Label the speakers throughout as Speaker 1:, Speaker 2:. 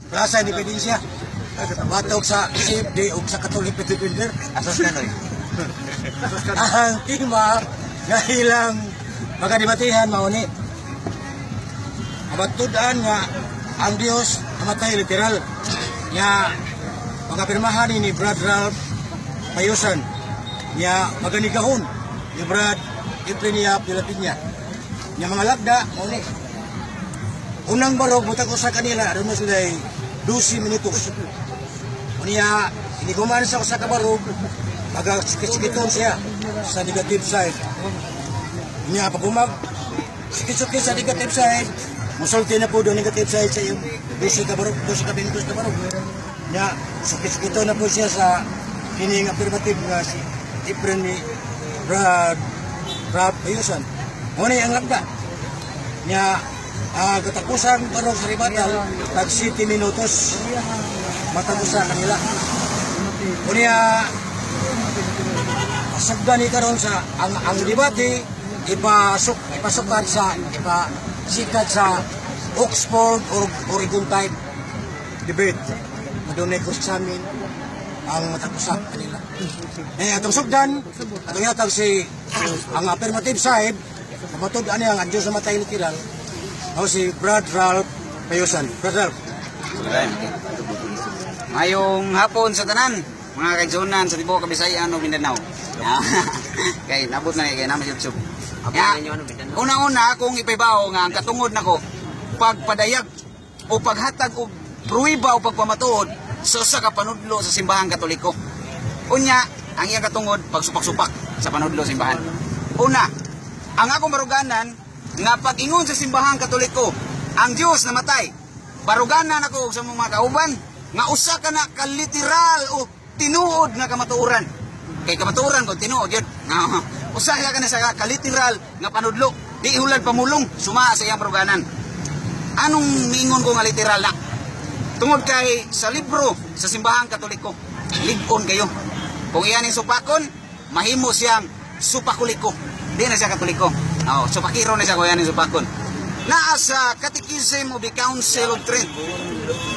Speaker 1: Plaza Independencia. Batog sa CFD o sa Catholic Defender.
Speaker 2: Asos ka noy.
Speaker 1: Ang tima nga ilang magkadibatihan mauni. Abatudan nga ang Dios namatay literal. Nga magapirmahan ni Brad Ralph Payusan. Nga maganigahon ni Brad Iprinia Pilatinya. Nga mga lagda mauni. Unang barog butang ko sa kanila aron na sila 12 minutos. Unya iniguman sa usa ka barog magsikit-sikiton siya sa negative side. Unya pagumag sikit-sikit sa negative side, musulti na po do negative side sa yung 12 ka barog, 12 ka minutos na barog. Unya sikit-sikiton na po siya sa kining affirmative nga si Efren ni Brad Ayusan. Muna ang lagda. Unya katapusan barong sa ribatal tag 7 minutos matapos sa kanila. Unya pasagdan ni karon sa ang debate ipasukat sa sikat sa Oxford or Oregon type debate. Madunay ko sa amin ang matapos sa kanila. Atong sugdan atong yatag si ang affirmative side matud ani ang Diyos na matay literal. Ako si Brad Ralph Payusan. Brad Ralph.
Speaker 2: Ngayong hapon sa tanan, mga kaigsunan sa Tibuok, Kabisayan o Mindanao. Kay nabot na kay naman YouTube. Una-una akong ipaibaw nga ang katungod nako pagpadayag o paghatag o pruwiba o pagpamatuod sa kapanudlo sa simbahang Katoliko. Unya, ang iyang katungod pagsupak-supak sa panudlo sa simbahan. Una, ang akong maruganan nga pag-ingon sa simbahang Katoliko, ang Diyos namatay. Baruganan ako sa mga kauban nga usa ka na kaliteral o tinuod nga kamatuoran. Kay kamatuoran ko tinuod yun. Usa ka na sa kaliteral nga panudlo. Di hulad pamulong suma sa iyang baruganan. Anong miingon ko nga literal na? Tungod kay sa libro sa simbahang Katoliko, ligon kayo. Kung iyan yung supakon, mahimo siyang supakuliko. Di na siya Katoliko. Supakiro na siya kung iyan yung supakon. Naa sa Catechism of the Council of Trent,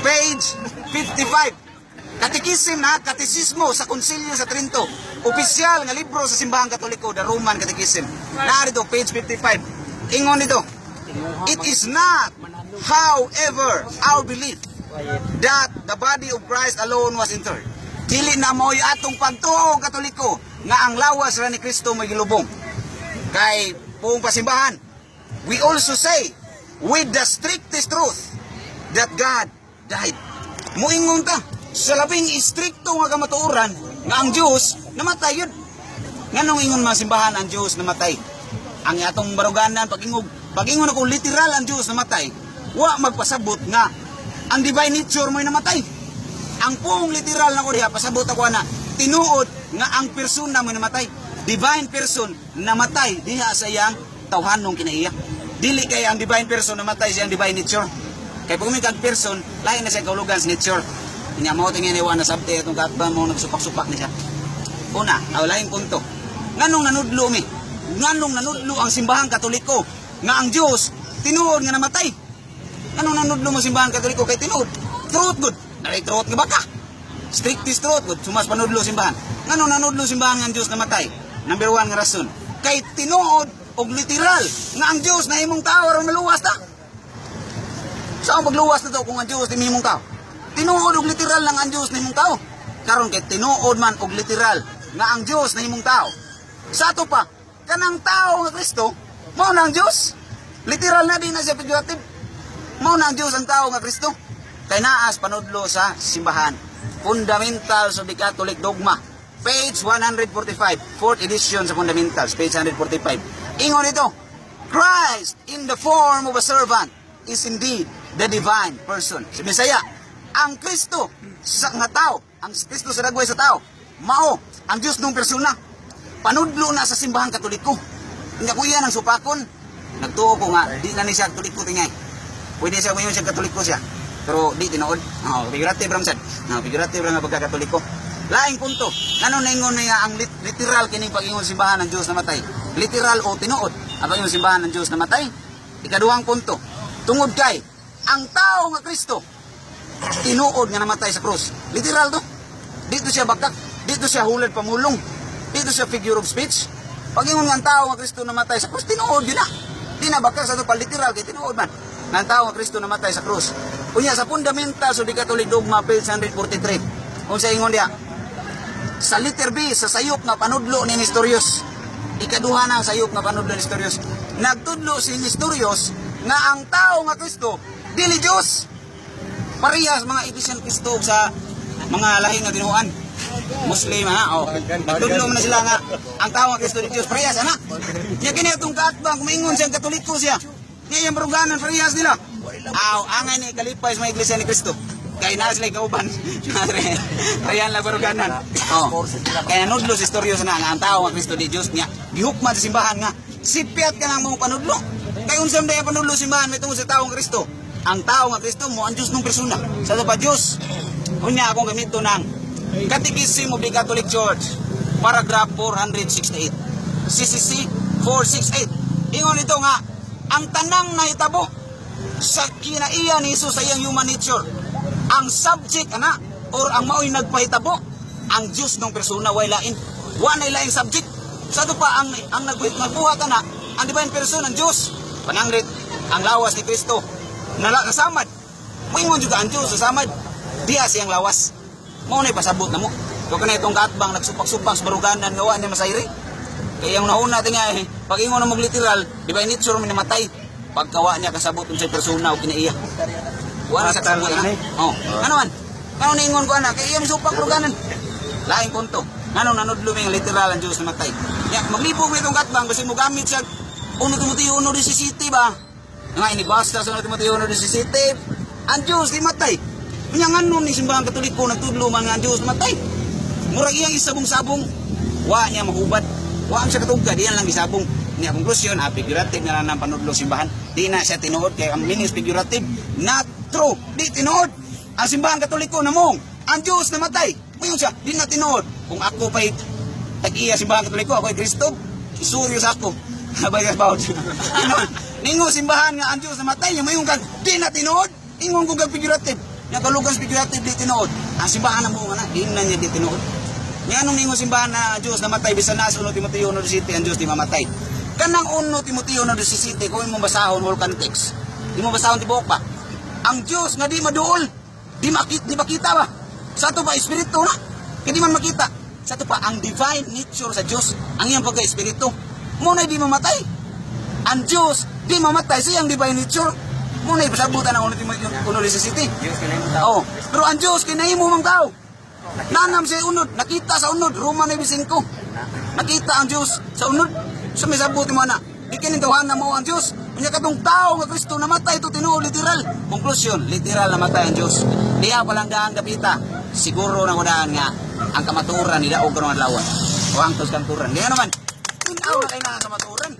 Speaker 2: page 55. Catechism na, katisismo sa Konsilyo sa Trento. Opisyal nga libro sa simbahang Katoliko, the Roman Catechism. Naa dito, page 55. Ingon dito, it is not, however, our belief that the body of Christ alone was interred. Dili na mo'y atong pagtuo Katoliko nga ang lawas ra ni Kristo may gilubong. Kay buong pasimbahan, we also say with the strictest truth that God died. Muingon ta sa labing istrikto nga kamatuoran nga ang Dios namatay yun. Nganong ingon mga simbahan ang Dios namatay? Ang atong baruganan pag-ingon ako literal ang Dios namatay, wa magpasabot nga ang divine nature mo'y namatay. Ang pong literal na ko diha pasabot ako na tinuod nga ang persona mo'y namatay. Divine person namatay diha sa iyang tawhanong kinaiya. Dili kay ang divine person namatay sa iyang divine nature. Kay pag kag person, lain na siya kaulugan sa nature. Inya mao tingin iwan na sabte atong katban mo nagsupak-supak ni siya. Una, laing punto. Nganong nanudlo mi? Nganong nanudlo ang simbahang Katoliko nga ang Dios tinuod nga namatay? Nganong nanudlo mo simbahang Katoliko kay tinuod? Truth good. Dali truth nga baka. Strictest truth good. Sumas panudlo simbahan. Nganong nanudlo simbahan nga ang Dios namatay? Number 1 nga rason. Kay tinuod og literal nga ang Dios na himong tao aron maluwas ta. Saan magluwas na to kung ang Dios na himong tao? Tinuod og literal lang ang Dios na himong tao. Karon kay tinuod man og literal nga ang Dios na himong tao. Sa ato pa, kanang tao nga Kristo, mao na ang Dios. Literal na din na siya figurative. Mao na ang Dios ang tao nga Kristo. Kay naas panudlo sa simbahan. Fundamentals of the Catholic Dogma. Page 145, 4th edition sa Fundamentals, page 145. Ingon ito, Christ in the form of a servant is indeed the divine person. Si Mesaya, ang Kristo sa nga tao, ang Kristo sa dagway sa tao, mao ang Diyos nung persona. Panudlo na sa simbahang Katoliko. Nga ko iyan ang supakon, nagtuo ko nga, di na ni siya Katoliko tingay. Pwede siya ngayon siya Katoliko siya. Pero di tinood. Figurative lang sad. Figurative lang nga pagka-Katoliko. Laing punto. Ngano na ingon nga ang literal kining pag-ingon simbahan ng Dios namatay? Literal o tinuod ang pag-ingon simbahan ng Dios namatay? Ikaduhang punto. Tungod kay ang tao nga Kristo tinuod nga namatay sa krus. Literal to. Dito siya bakak, dito siya hulad pamulong, dito siya figure of speech. Pag ingon nga ang tao nga Kristo namatay sa krus, tinuod yun na. Di na bakak sa ito pa literal, kaya tinuod man. Nga ang tao nga Kristo namatay sa krus. Kunya sa fundamental, so di Catholic dogma, page 143. Kung sa ingon diya, sa letter B, sa sayop nga panudlo ni Nestorius, ikaduha na ang sayop nga panudlo ni Nestorius, nagtudlo si Nestorius nga ang tao nga Kristo, dili Diyos. Parehas mga Iglesia ni Kristo sa mga lahing nga tinuan. Muslim, ha? O, nagtudlo mo na sila nga ang tao nga Kristo di Diyos. Parehas, ana? Kaya kini itong kaatbang, kumingon siyang Katoliko siya. Kaya yung baruganan, parehas nila. Aw, angay ni kalipay sa mga Iglesia ni Kristo. Kaya na sila kauban. Ayan lang baruganan. Oh. Kaya nudlo si Nestorius na nga ang tao nga Kristo di Diyos niya. Gihukman sa simbahan nga. Sipiat ka ng mga panudlo. Kaya unsam daya panudlo simbahan may tungkol sa tao nga Kristo. Ang tao nga Kristo mo ang Diyos ng persona. Sa ito pa Diyos. Kunya akong gamito ng Catechism of the Catholic Church, paragraph 468. CCC 468. Ingon ito nga, ang tanang nahitabo sa kinaiya ni Jesus sa iyang human nature, ang subject ana or ang mao'y nagpahitabo, ang Diyos ng persona way lain. Wa na laing subject. Sa ito pa ang nagbuhat na ang divine person ang Diyos. Panangrit ang lawas ni Kristo nasamad. Moingon juga ang Diyos nasamad. Diya siyang lawas. Mao na pasabot na mo. Kung kanay itong kaatbang nagsupak-supak sa baruganan nga wa ni masayri. Kaya yung nauna tinga pag ingon na mong literal, divine nature man namatay. Pagkawa niya kasabot sa persona o kinaiya. Wa na sa kasabot na. Oh. Ano man? Ano ningon ko ana kay iya supak baruganan. Laing punto. Ano nanudlo may literal ang Dios namatay. Ya maglibog mo itong kaatbang kasi mo gamit siya 1 Timoteo 1:17 ba? Nga inibasta sa 1 Timoteo 1:17. Ang Dios di matay. Kanya nga nun ni simbahan Katoliko nagtudlo man nga ang Diyos matay. Murag iyang isabong-sabong. Wa niya mahubad. Wa ang siya katugad. Iyan lang isabong. Niya konklusyon, figurative na lang ang panudlo simbahan. Di na siya tinuod. Kaya ang meaning figurative. Not true. Di tinuod. Ang simbahan Katoliko namong ang Diyos namatay. Mayroon siya. Di na tinuod. Kung ako pa'y tag-iya simbahan Katoliko, ako ay Kristo. Isurios ako. Habay ka bawad. Ningo simbahan nga ang Diyos namatay. Yung mayroon kang di na tinuod. Ingon kong kang figurative. Yung kalugan figurative di tinuod. Ang simbahan na mo nga na, di na niya di tinuod. Yan nung ningo simbahan na Diyos namatay, bisan na sa 1 Timoteo 1:17, ang Diyos di mamatay. Kanang 1 Timoteo 1:17, kung mo basahon, whole context. Di mo basahon tibok ba? Ang Diyos nga di maduol, di makita ba? Sa ito pa, espiritu na. Kaya di man makita. Sa ito pa, ang divine nature sa Diyos, ang iyang pagka-espiritu, muna di mamatay. Ang Diyos di mamatay, siyang divine nature. Muna ipasabutan ang 1 Timoteo 1:17. Oh, pero ang Diyos kinahimo mang tao. Nanam siya unod, nakita sa unod, Roma 9:5. Nakita ang Diyos sa unod. So may sabuti mo na, di kinintuhan na mo ang Diyos. Kanya katong tao nga Kristo namatay, ito tinuod literal. Conclusion, literal namatay ang Diyos. Diya palang daan kapita, siguro na kudaan nga, ang kamaturan, nidaog ka ng lawan. O ang tos kamaturan. Diya naman, tinaw na kayo na ang kamaturan.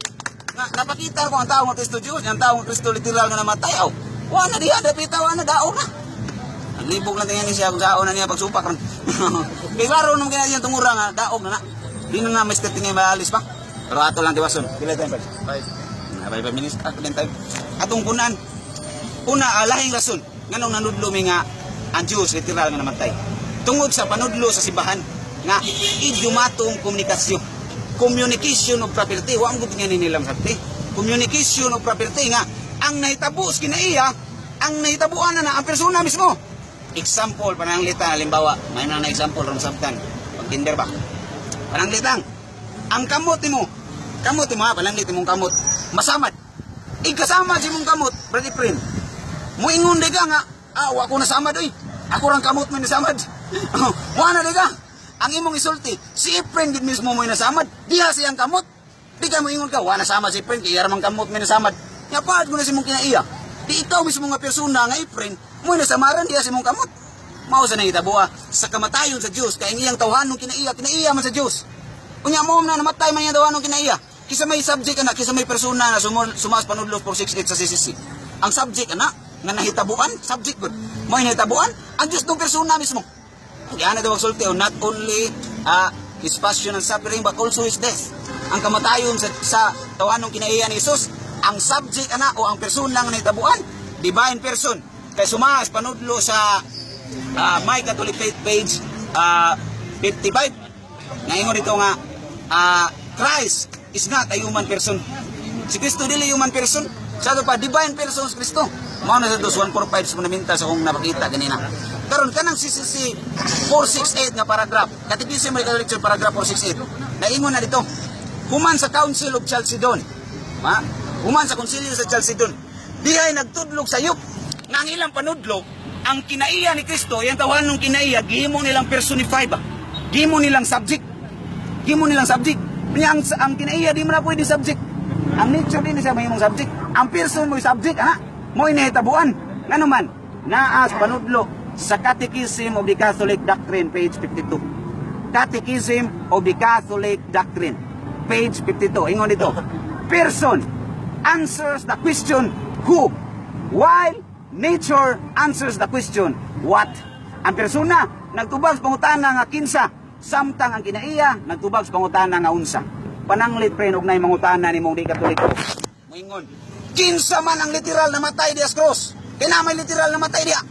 Speaker 2: Napakita ko ang tao ng Kristo Diyos, ang tao ng Kristo literal nga namatay. Aw, wa na diha, dapita, wa na, daog na. Ang libog lang tingnan niya kung daon na niya pagsupak. Kaya klaro naman kaya niya tungura nga, daog na na. Di na nga may step tingin maalis pa. Pero ato lang tiwason. Kila time pa? 5 minutes. Ato lang time. Atong punan. Una, lahing rason. Nganong nanudlo mi nga ang Diyos literal nga namatay. Tungod sa panudlo sa simbahan nga idiomatong komunikasyon. Communication of property. Wa ang gutingan nilang sabti. Communication of property nga ang nahitabo sa kinaiya, ang nahitabuan na ang persona mismo. Example, pananglita, halimbawa, may na example ron sabtan. Pag-tinder ba? Pananglitang, ang kamot mo ha, pananglit mong kamot, masamad. Igkasama si mong kamot, brother friend. Muingon di ka nga, wa ko nasamad oy. Ako rang kamot mo nasamad. Wa na di ka. Ang imong isulti, si Efren gid mismo mo nasamad. Diha siyang kamot. Di ka mo ingon ka, wa nasamad si Efren, kaya ramang kamot mo nasamad. Nga paad ko na si mong kinaiya. Di ikaw mismo nga persona nga Efren, mo nasamaran diha si mong kamot. Mao sa nangitabuha sa kamatayon sa Dios kay iyang tawhanong kinaiya man sa Dios. Unya mo na namatay man iyang tawhanong kinaiya. Kisa may subject ana, kisa may persona na sumas panudlo 468 sa CCC. Ang subject ana nga nahitabuan, subject good. Mo nahitabuan ang Dios ng persona mismo. Yan na daw magsulti, not only his passion and suffering but also his death. Ang kamatayon sa tawanong kinaiya ni Jesus, ang subject ana o ang persona nga nahitabuan, divine person. Kay sumas panudlo sa My Catholic Faith page 55. Ngayon dito nga Christ is not a human person. Si Kristo dili human person. Sa ito pa, divine person si Kristo. Mao na sa 145 sa fundamental sa kung napakita ganina. Karon kanang CCC 468 nga paragraph. Catechism of the Catholic Church paragraph 468. Naingon na dito. Human sa Council of Chalcedon. Ha? Human sa Konsilyo sa Chalcedon. Dihay nagtudlog sa yup. Nga ang ilang panudlog, ang kinaiya ni Kristo, yung tawanan ng kinaiya, gihimo nilang personify ba? Gihimo nilang subject. Gihimo nilang subject. Kanya ang kinaiya, di mo na pwede subject. Ang nature din siya mahimong subject. Ang person mo'y subject, ana. Mo'y nahitabuan. Nga naman, naas panudlo sa Catechism of the Catholic Doctrine, page 52. Catechism of the Catholic Doctrine, page 52. Ingon dito. Person answers the question who, while nature answers the question what. Ang persona nagtubag sa pangutana nga kinsa, samtang ang kinaiya nagtubag sa pangutana nga unsa. Pananglit pre og nay mangutana nimong di Katoliko. Moingon, kinsa man ang literal na matay dias cross? Kina may literal na matay dia.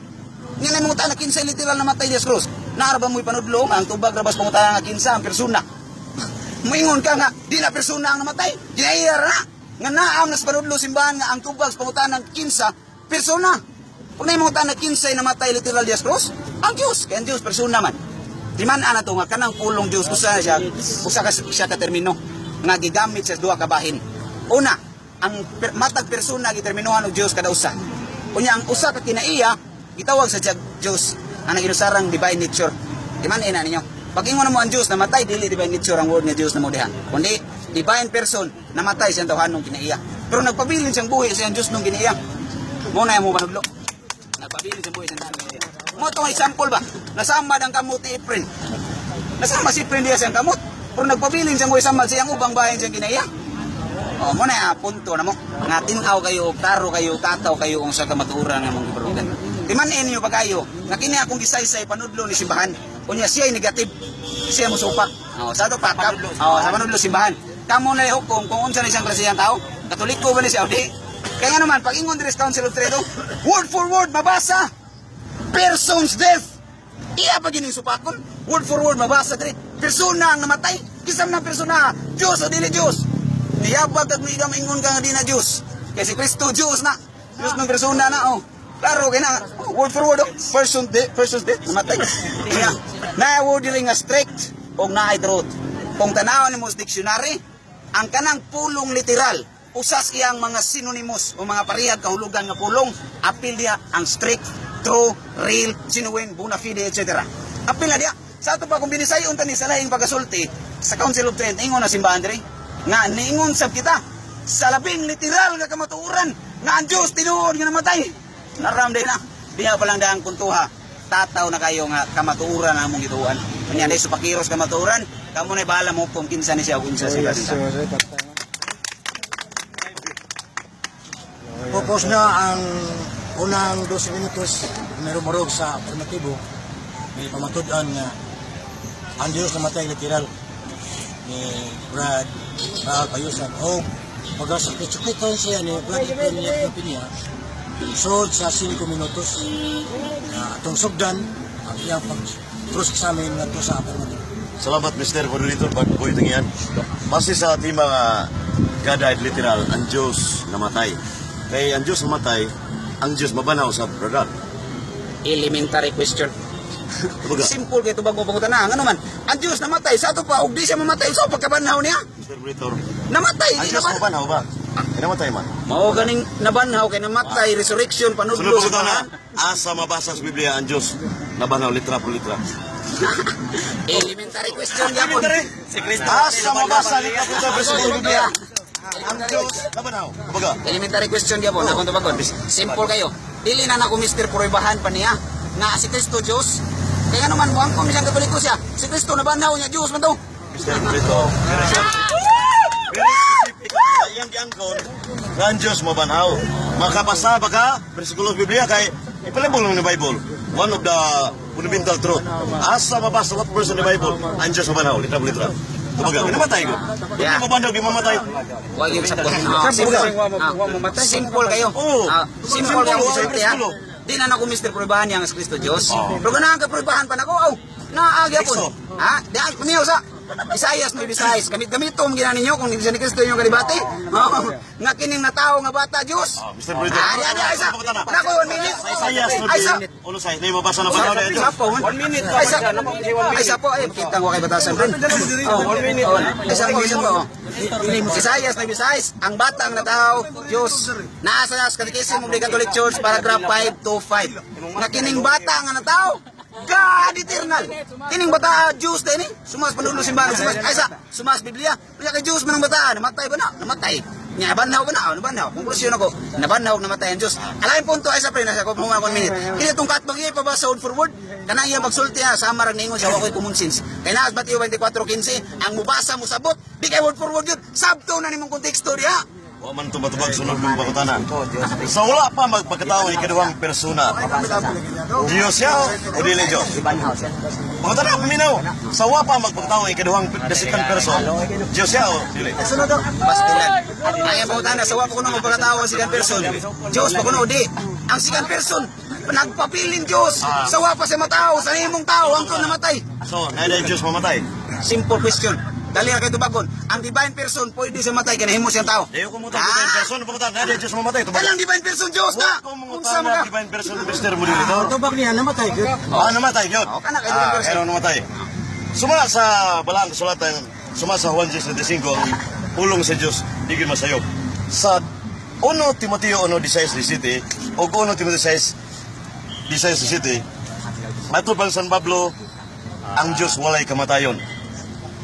Speaker 2: Nga nay mangutana kinsa literal na matay dias cross? Naara ba mo'y panudlo ang tubag rabas pangutana nga kinsa ang persona? Moingon ka nga di na persona ang namatay. Kinaiya ra. Nga naam na sa panudlo simbahan nga ang tubag sa pangutana nga kinsa persona. Kung na yung mga tanag kinsay na matay literal dias cross, ang Diyos. Kaya ang Diyos, persona man. Timan-an na ito nga, kanang pulong Diyos, usa siya katermino, nga gigamit sa duha kabahin. Una, ang matag persona giterminohan ng Diyos kada usa. Kunya, ang usa ka kinaiya, gitawag sa Diyos, ang naginusarang divine nature. Timan-an na ninyo. Pag ingon mo ang Diyos na matay, dili divine nature ang word nga Diyos na mo diha. Kundi, divine person na matay siyang tawhan ng kinaiya. Pero nagpabilin siyang buhi siyang Diyos ng kinaiya. Muna yung mo panudlo. Nagpabilin sa buhay sa dami. Mo itong example ba? Nasamad ang kamot ni Efren. Nasama si Efren diya siyang kamot. Pero nagpabilin siyang buhay samad siyang ubang bayan siyang kinaiya. O, mo na punto na mo. Nga tinaw kayo, taro kayo, tataw kayo kung sa kamaturan ng mga ibarugan. Timanin niyo pa kayo. Nga kini akong gisaysay panudlo ni simbahan. Kunya siya ay negative. Siya mo supak. O, sa ito pakap. O, sa panudlo simbahan. Kamo na ihukom kung unsa na siyang klasiyang tao. Katoliko ba ni siya o di? Kaya nga naman, pag ingon Dres Council of Trade, word for word, mabasa. Person's death. Iya pa gining supakon. Word for word, mabasa, Dre. Persona ang namatay. Kisam ng persona. Diyos o dili Diyos. Niyabag at may ingon ka nga di na Diyos. Kaya si Kristo, Diyos na. Diyos ng persona na, oh. Klaro, kaya na. Oh, word for word, oh. Person's death, namatay. Kaya, na-word nga strict o na-ay truth. Kung tanaw ni mo sa dictionary, ang kanang pulong literal, usas iyang mga synonymous o mga parihag kahulugan nga pulong, apil dia ang strict, true, real, genuine, bona fide, etc. Apil na dia. Sa ato pa kung binisayon tani sa lahing pagasulti sa Council of Trade, ingon na simbahan diri nga niingon sab kita sa labing literal nga kamatuoran nga ang Dios tinuod nga namatay. Naramday na. Diha pa lang daang kuntuha. Tataw na kayo nga kamatuoran ang among gituan. Kanya dai supakiros kamatuoran, kamo na bahala mo kung kinsa ni siya o kinsa siya.
Speaker 1: Focus na ang unang 12 minutos merumurog sa alternatibo. May pamatudan nga ang Diyos namatay literal ni Brad Payusan. O pag-sakit-sakitan siya ni Brad Pinya so sa 5 minutos atong sugdan ang iyang pag-cross-examine nga to sa alternatibo.
Speaker 3: Salamat Mr. Moderator Bagboy Tingian. Base sa ating mga gadait literal, ang Diyos namatay. Kaya ang Diyos namatay, ang Diyos mabanaw sa verdad.
Speaker 2: Elementary question.
Speaker 3: Tubaga.
Speaker 2: Simple kayo ito bago pangutanang. Ano man, ang Diyos namatay. Sa ito pa, huwag di siya mamatay. So, pagkabanhaw niya,
Speaker 3: Mr. Moderator,
Speaker 2: namatay.
Speaker 3: ang Diyos mabanaw ba? Namatay man.
Speaker 2: Mao ganing nabanhaw kay namatay, resurrection,
Speaker 3: Sunod
Speaker 2: panudlo
Speaker 3: po
Speaker 2: sa
Speaker 3: na,
Speaker 2: tanan.
Speaker 3: asa mabasa sa Biblia ang Diyos nabanaw litra por litra.
Speaker 2: Elementary question yapon.
Speaker 3: Si Kristo. Asa mabasa litra por litra sa Biblia ang Diyos nabanaw. Tubaga.
Speaker 2: Elementary question yapon. Akong tubagon. Simple kayo. Dili na nako Mr. Puribahan pa niya nga si Kristo Diyos. Kaya naman mo ang komisyang katoliko siya. Si Kristo nabanhaw niya Diyos man to.
Speaker 3: Mr. Moderator, very specific. Iyang giangkon nga ang Diyos mabanaw. Makabasa ba ka? Bersikulo sa Biblia kay ipalibol ng Bible. One of the fundamental truth. Asa mabasa what verse in the Bible? Ang Diyos mabanaw, litra por litra. Tumaga, namatay ko.
Speaker 2: Yeah.
Speaker 3: Hindi mabanaw, di mamatay.
Speaker 2: Wag yung sabot. Simple kayo.
Speaker 3: Oo.
Speaker 2: Simple kayo.
Speaker 3: Sa
Speaker 2: Simple kayo.
Speaker 3: bersikulo.
Speaker 2: Di na ako Mr. Prubahan yang sa Kristo Diyos. Pero ganahan ka prubahan pa na ko, naagi ako. Ha? Di ay, kumiyaw sa. Isayas may Visayas. Gamit-gamitom gina ninyo kung hindi ni Kristo yung kalibati. Nga kining na tao nga bata Diyos.
Speaker 3: Mr. Brito.
Speaker 2: Ay sa. Nako, 1 minute.
Speaker 3: Isayas,
Speaker 2: Ay sa.
Speaker 3: ulo sa, hindi mabasa na ba na
Speaker 2: Isa po, 1 minute. Ay sa po, ay makita ko kay batasan friend. 1 minute. Ay sa po, isa po. Isayas may Visayas. Ang batang na tao Diyos. Nasa sa Catechism of the Catholic Church, paragraph 525. Nga kining bata nga na tao God eternal. Kining bata Diyos din eh. Sumas panulo simbahan, sumas Biblia. Kaya kay Diyos man ang bata, namatay ba na? Namatay. Nga nabanhaw ba na? Nabanhaw. Konklusyon ako, nabanhaw namatay ang Diyos. Alain punto ay sa pre, nasa ko mga 1 minute. Kaya itong katbagay pa ba sa forward? Kanang iyang pagsulti ha, sa amarang ningon siya, wako'y common sense. Kaya naas Mateo 24:15, ang mubasa mo sabot, di kay word forward yun. Sabto na nimong konteksto diha.
Speaker 3: O man tumatubag sunod ng pakutana. Sa wala pa magpagkatao ikaduhang persona. Diyos siya o dili Diyos? Pakutana, paminaw. Sa wala pa magpagkatao ikaduhang second person. Diyos siya o dili?
Speaker 2: Pastilan. Ay ang na sa wapo ko nung magpagkatao ang second person. Diyos pa kuno di. Ang second person, nagpapiling Diyos. Sa wapa sa matao, sa himong tao, ang namatay.
Speaker 3: So, naida yung Diyos mamatay?
Speaker 2: Simple question. Dali na kayo tubagon. Ang divine person, pwede siya matay, kanahimo siyang tao.
Speaker 3: Ayaw ko mutang divine person, pakutana, naida yung Diyos mamatay.
Speaker 2: Walang divine person, Diyos na!
Speaker 3: Kung mutang na divine person, Mr. Mulito.
Speaker 1: Tubag niya, namatay yun.
Speaker 3: Namatay yun.
Speaker 2: O, kana kayo divine person.
Speaker 3: Pero namatay. Suma sa balang kasulatan, suma sa Juan 10:25, ulong sa Diyos, di gyud masayop. Sa 1 Timoteo 1:16-17 o 1 Timoteo 6:16-17, ato pang San Pablo, ang Diyos walay kamatayon.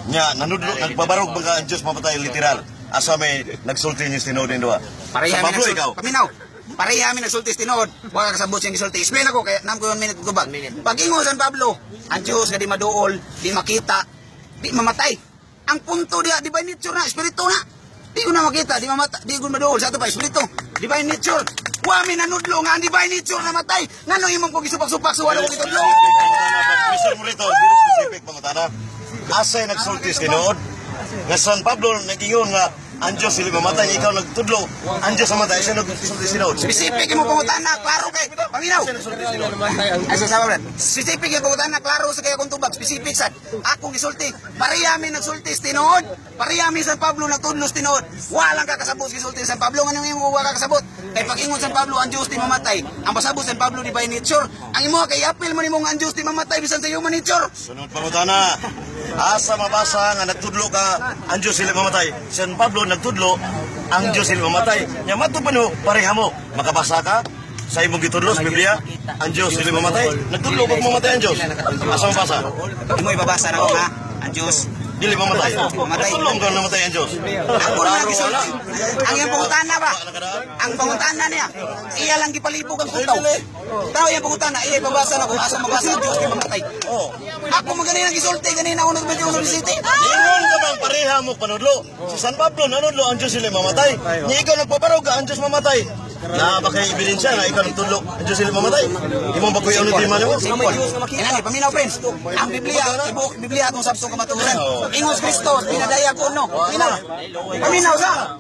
Speaker 3: Nya nanudlo nagpabarog mga ang Diyos mamatay literal. Asa may nagsulti niyo tinod duha. Sa Pablo ikaw.
Speaker 2: Paminaw. Pareha mi nagsulti tinod. Wa ka sabot siyang gisulti. Explain ako kay nam ko 1 minute gubag. Pag-ingon San Pablo, ang Diyos nga di maduol, di makita, di mamatay. Ang punto diha divine nature na, espiritu na. Di ko na makita, di mamata, di ko maduol sa ato pa espiritu. Divine nature. Wa mi nanudlo nga ang divine nature namatay. Ngano imong ko gisupak-supak sa wala ko gitudlo?
Speaker 3: Mr. Mulito, very specific pangutana. Asay nagsulti tinuod. Nga San Pablo nagingon nga ang Diyos sila mamatay, ikaw nagtudlo. Ang Diyos mamatay, siya nagsulti tinuod.
Speaker 2: Specific yung pangutan na, klaro kay, paminaw. Ay, sasawa brad. Specific yung pangutan na, klaro sa kaya kong tubag. Specific sad. Akong isulti. Pariyami nagsulti tinuod. Pariyami San Pablo nagtudlos tinuod. Walang kakasabot isulti San Pablo. Nga nang imo wala kakasabot. Kay pag-ingon San Pablo, ang Diyos di mamatay. Ang pasabot San Pablo di by nature. Ang imo kay apil mo nimong ang Diyos di mamatay bisan sa human nature.
Speaker 3: Sunod pangutana. Asa mabasa nga nagtudlo ka ang Diyos sila mamatay. San Pablo nagtudlo ang Diyos sila mamatay. Nya matupan mo pareha mo makabasa ka sa imong gitudlo sa Biblia ang Diyos sila mamatay. Nagtudlo kung mamatay ang Diyos. Asa mabasa?
Speaker 2: Imo ibabasa na ko nga ang Diyos
Speaker 3: Dili mamatay.
Speaker 2: Mamatay.
Speaker 3: Nagtudlo kung namatay ang Diyos.
Speaker 2: Ako na gisulti. Ang iyang pangutan na ba? Ang pangutan na niya. Iya lang gipalibog ang kutaw. Tao yung pangutan na iya ibabasa na kung asa mabasa ang Diyos kay mamatay.
Speaker 3: Oh.
Speaker 2: Ako magaling ang gisulti ganina unod ba unod city.
Speaker 3: Ingon ka bang pareha mo panudlo. Si San Pablo nanudlo ang Diyos sila mamatay. Ni ikaw nagpaparog ka ang Diyos mamatay. Na ba kay ebidensya nga ikaw nagtudlo ang Diyos sila mamatay. Imong ba kuya unod di man mo?
Speaker 2: Kailan paminaw friends. Ang Biblia, ibuok Biblia atong sabtong kamaturan. Ingos Kristo, pinadaya ko no. Paminaw sa.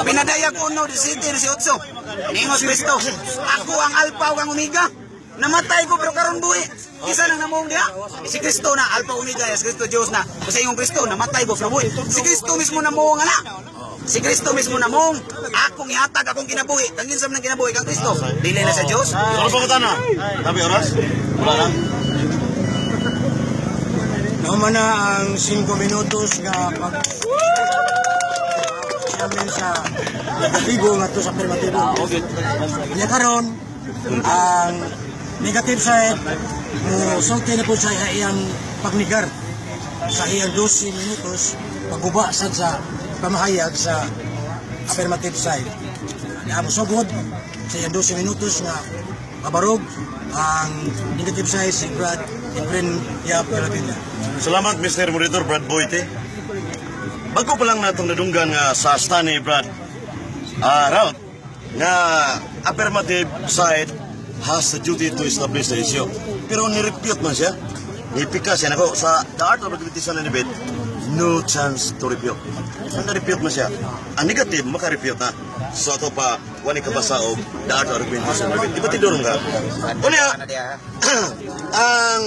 Speaker 2: Pinadaya ko no 17-18. Ingos Kristo. Ako ang Alpha ug ang Omega. Namatay ko pero karon buhi. Isa nang namuong diha. Si Kristo na Alpha Omega, si Kristo Dios na. Kasi yung Kristo namatay ko pero buhi. Si Kristo mismo namuong ana. Si Kristo mismo namong akong ihatag akong kinabuhi. Tangin sa nang kinabuhi kang Kristo. Dili na sa Dios.
Speaker 3: Ano pa kutana? Tabi oras? Wala lang.
Speaker 1: Naman na ang 5 minutos nga pag namin sa negatibo nga to sa affirmatibo. Nya karon ang negative side mo sulti na po sa iyang pagnigar sa iyang 12 minutos pagguba sad sa pamahayag sa affirmative side. Nya mo sugod sa iyang 12 minutos nga mabarog ang negative side si Brad Efren Yap Calabina.
Speaker 3: Salamat Mr. Monitor Brad Boyte. Bago pa lang natong nadunggan nga sa Stani Brad route nga affirmative side has the duty to establish the issue. Pero ni-refute man siya. Ipika siya nako sa the art of repetition and debate, no chance to refute. Ang na-refute man siya. Ang negative, maka-refute na. So ito pa, wani kabasa og daad argumentos sa Di ba tidor ka? Unya,
Speaker 2: Ano diya?
Speaker 3: ang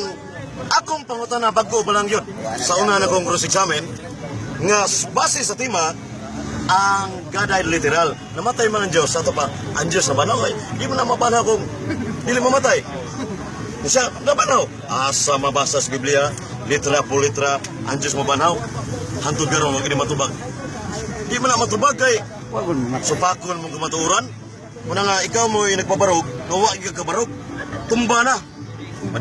Speaker 3: akong pangutana bago pa lang yun sa una na kong cross examen nga base sa tema ang God ay literal namatay man ang Diyos ato pa ang Diyos na banaw ay di mo na mabanaw kung dili mamatay siya nabanaw asa mabasa sa Biblia litra po litra ang Diyos mabanaw hantod karon wag ini matubag di mo na matubag kay supakon mo kumatuuran muna nga ikaw mo yung nagpabarog nawa ka kabarog tumba na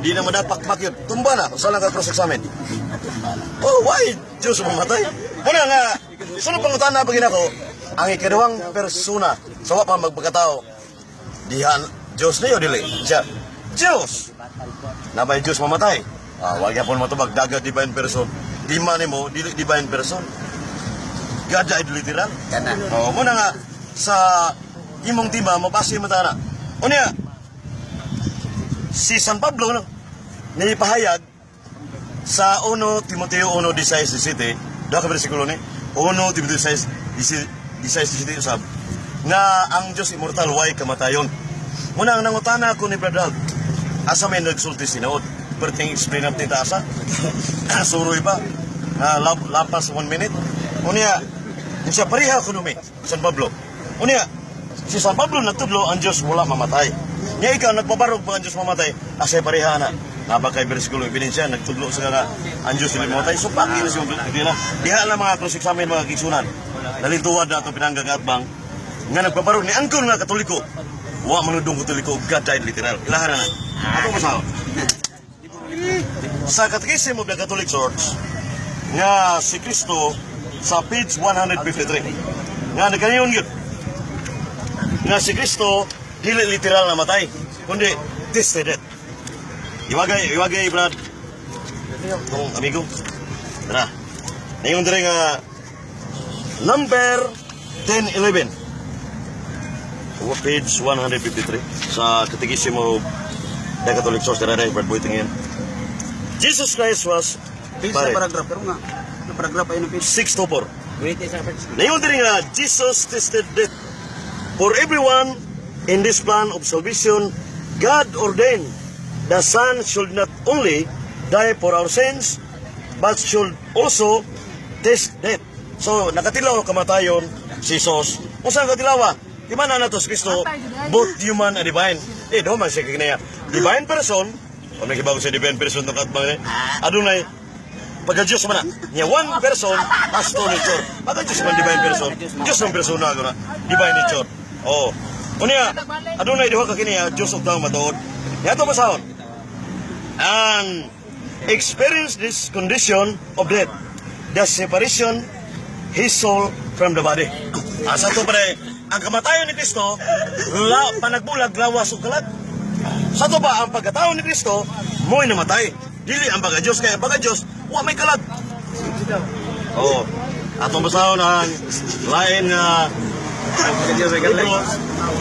Speaker 3: di na madapakpak yun. Tumba na. Saan ka cross examine? Oh, why? Diyos mamatay. Muna nga, sunod pangutan na pagin ako, ang ikaduhang persona sa wapa magpagkatao, dihan, Diyos na yun, dili. Siya, Diyos! Nabay Diyos mamatay. Wag yapon matubag, dagat divine person. Di man mo, dili divine person. God ay literal.
Speaker 2: Kana.
Speaker 3: Oh, muna nga, sa imong tima, mabasa yung mata na. Unya, si San Pablo nipahayag sa 1 Timoteo 1:16-17 daw ka bersikulo ni 1 Timoteo 16:17 usab nga ang Dios immortal way kamatayon muna ang nangutana ko ni Brother asa may nagsulti sinood perting explain natin ta asa suroy ba lapas 1 minute unya siya pareha kuno mi San Pablo unya si San Pablo nagtudlo ang Dios wala mamatay. Nya ikaw nagpabarog pa ang Diyos mamatay, asay pareha na. Nabakay bersikulo ebidensya, nagtudlo sa nga ang Diyos hindi mamatay. So bakit na siya dila? Diha lang mga cross examine mga kigsunan. Nalintuwad na ito pinanggang atbang. Nga nagpabarog ni angkol nga katoliko. Wa manudong katoliko, God died literal. Ilahan na. Ako masaw. Sa Catechism of the Catholic Church, nga si Kristo sa page 153. Nga nagkaniyon yun. Nga si Kristo dili literal na matay, kundi tested it. Iwagay, Brad. Itong amigo. Tara. Ngayon dire nga number 1011. Page 153 sa Catechism of the Catholic Church. Tara, Brad Boy, tingin. Jesus Christ was
Speaker 2: Sa paragraph pero nga. Na paragraph ay no page.
Speaker 3: 624.
Speaker 2: Wait, isa page.
Speaker 3: Ngayon dire nga Jesus tested death for everyone. In this plan of salvation, God ordained the Son should not only die for our sins, but should also taste death. So, nakatilaw kamatayon si Jesus. Kung saan katilawa? Di man na to si Kristo, both human and divine. Do man siya kaginaya. Divine person, o may kibago sa divine person ng katbang eh, adunay, pagka-Diyos man na. Niya, one person has two nature. Pagka-Diyos man divine person, Diyos ng persona ko na, divine nature. Oh. Unya, adunay duha ka kini Diyos ug tawo matuod. Yato basahon. And experience this condition of death, the separation his soul from the body. Asa to pare, ang kamatayon ni Kristo, panagbulag lawas ug kalag. Sa to ba ang pagkatao ni Kristo, mo'y namatay. Dili ang pagka-Diyos kay ang pagka-Diyos, wa may kalag. Oh, atong basahon ang lain nga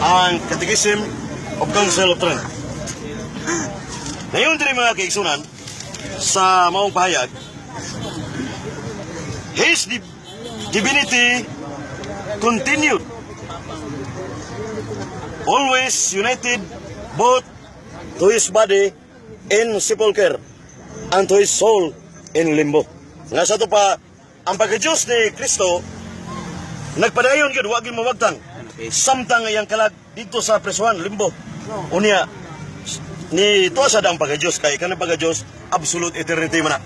Speaker 3: ang Catechism of Council of Trent. Ngayon din mga kaigsunan sa maong pahayag, His divinity continued, always united both to His body in sepulchre and to His soul in limbo. Nga sa ito pa, ang pagka-Diyos ni Kristo, nagpadayon yun, wag yung mawagtang. Samtang iyang kalag dito sa presuhan, limbo. Unya, ni tuwa sa dang pagka-Diyos, kay kanang pagka-Diyos, absolute eternity man na.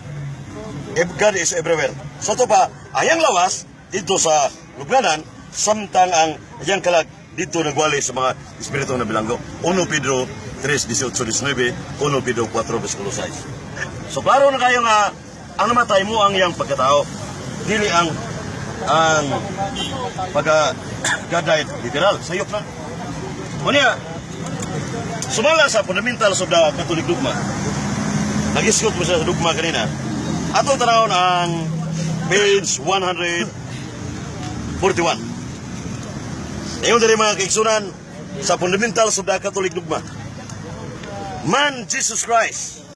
Speaker 3: God is everywhere. So ito pa, ayang lawas, dito sa lugnanan, samtang ang iyang kalag dito nagwali sa mga espiritu na bilanggo. 1 Pedro 3:18-19, 1 Pedro 4:6. So klaro na kayo nga, ang namatay mo ang iyang pagkatao. Dili ang pagka God died literal, sayop na. Unya, sumala sa fundamentals of the Catholic dogma. Nag-iskot mo sa dogma kanina. Atong tanawon ang page 141. Ngayon din mga kaigsunan sa fundamentals of the Catholic dogma. Man, Jesus Christ,